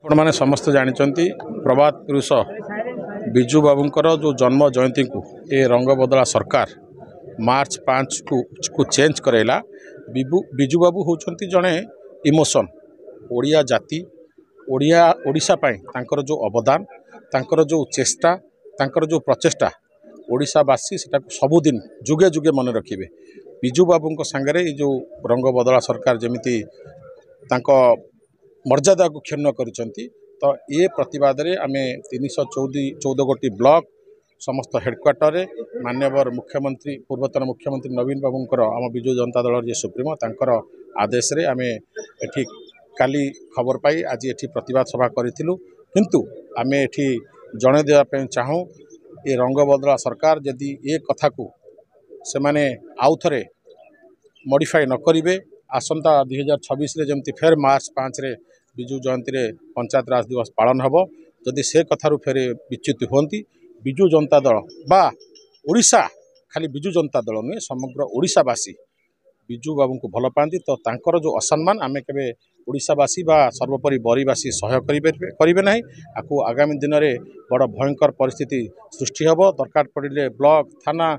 आपने समस्त जानते प्रभात पुरुष बिजू बाबूंकर जो जन्म जयंती को ये रंग बदला सरकार मार्च 5 को चेंज करेला। बिजू बाबू होचंती जड़े इमोशन ओडिया जाति ओडिशा पाई तांकर जो अवदान तांकर जो चेष्टा तांकर जो प्रचेष्टा ओडिशावासी से सबुदिन जुगे जुगे मन रखिए। बिजू बाबू सांगे जो रंग बदला सरकार जमीती मर्यादा को क्षुण्ण करिसेंती। तो ये प्रतिवाद रे आमे 314 गोटी ब्लॉक समस्त हेडक्वार्टर माननीय मुख्यमंत्री पूर्वतन मुख्यमंत्री नवीन बाबूंकर आम बिजू जनता दल जे सुप्रीमो तांकर आदेश रे आमे एठी काली खबर पाई आज एठी प्रतिवाद सभा करिथिलु। किंतु आमे एठी जणे देवा पे चाहूँ ये रंग बदला सरकार जदि ये कथा को से माने आउ थरे मॉडिफाई न करिवे आसंता 2026 रे जमती फेर मार्च 5 रे बिजू जयंती रे पंचायत राज दिवस पालन हम जदि से कथारू फेर विच्युत होती बिजू जनता दल बा ओडिशा खाली बिजू जनता दल नुहे समग्र ओडिशावासी बिजू बाबू को भल पाती। तो तांकर जो असम्मान आमे केबे ओडिशावासी बा सर्वोपरि बरीवासी सहय करेंगे ना। आपको आगामी दिन में बड़ भयंकर परिस्थिति सृष्टि हम दरकार पड़े ब्लॉक थाना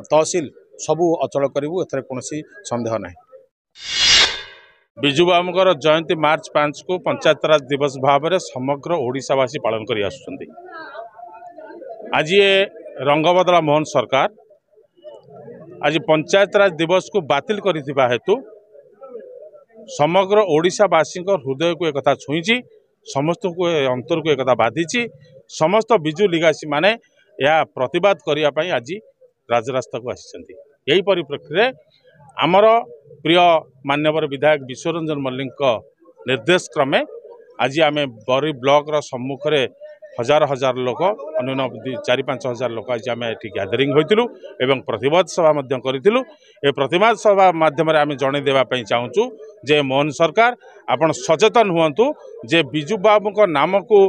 तहसिल सबू अचल करूँ एथरे कौन संदेह ना। बिजू बाबूंकर जयंती मार्च 5 को पंचायत राज दिवस भाव में समग्र ओडिशावासी पालन कर आसुचंती। आज ये रंग बदला मोहन सरकार आज पंचायत राज दिवस को बातिल करिथिबा हेतु समग्र ओडिशावासी हृदय को एक छुईची समस्त को अंतर को एक बाधिची। समस्त बिजू लिगासी माने यह प्रतिवाद करने आज राजरास्ता को आसी। यही परिप्रेक्षी में आमर प्रिय मान्यवर विधायक विश्वरंजन मल्लिक निर्देश क्रमे आज आम बरी ब्लॉक सम्मुख में हजार हजार लोक अन्य 4-5 हजार लोक आज आम ये गैदरिंग होइतिलु एवं प्रतिवाद सभा करूँ। ये प्रतिवाद सभा माध्यम आम जन देवाई चाहूँ जे मोहन सरकार आपण सचेतन हुंतु जे बिजू बाबू को नाम को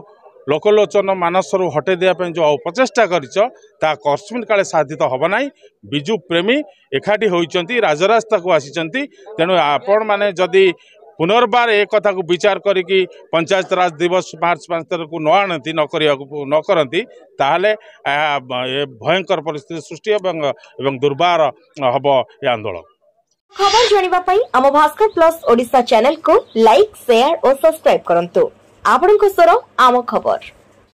लोकलोचन मानसरू हटे देवाई जो अपचेष्टा करस्मिन काले साधित हम ना। बिजू प्रेमी एकाठी होती राजरास्ता को आसी तेणु आपण मैंने जदि पुनर्बार एक कथा को विचार करी पंचायत राज दिवस मार्च 5 को न आनती न करती ताहले भयंकर परिस्थिति सृष्टि एवं दुर्बार हम यह आंदोलन। खबर जानिबा पई आम भास्कर प्लस ओडिशा चैनल को लाइक शेयर और सब्सक्राइब करंतु। आपनक स्वर आम खबर।